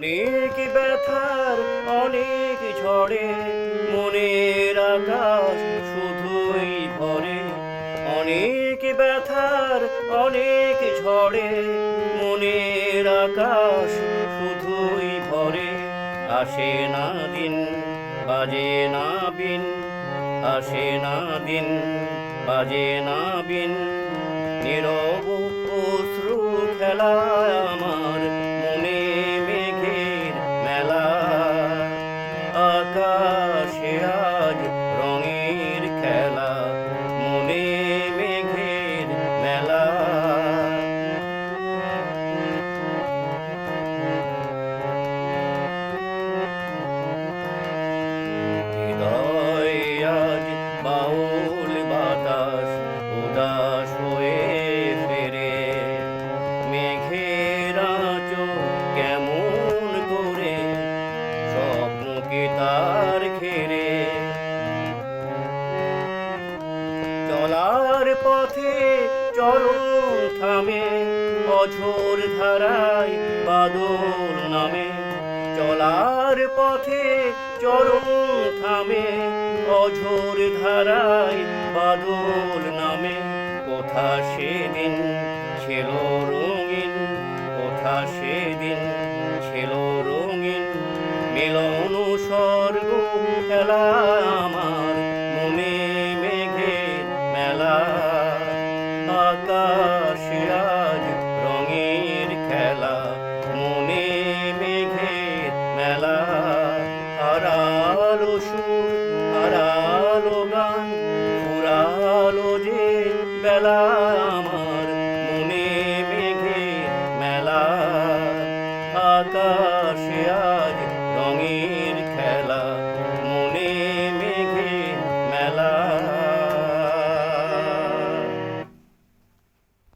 অনেক ব্যথার অনেক ঝড়ে মনের আকাশ শুধুই ভরে। অনেক ব্যথার অনেক ঝড়ে মনের আকাশ শুধুই ভরে। আসে না দিন বাজে না বিন, আসে না দিন বাজে না বিন, নীরব অশ্রু খেলা আমার মনে মেঘের মেলা। আকাশে আজ রঙের খেলা, মনে মেঘের মেলা। হৃদয় আজ বাউল বাতাস উদাস হয়ে ফেরে। মেঘের আঁচল কেমন করে স্বপ্নকে তার ঘেরে। চলার পথে চরণ থামে অঝোর ধারায় বাদল নামে। চলার পথে চরণ থামে অঝোর ধারায় বাদল নামে। কোথা সেদিন ছিল রঙিন, কোথা সেদিন ছিল রঙিন, মিলন স্বর্গ খেলা আমার মনে মেঘের মেলা। আকাশ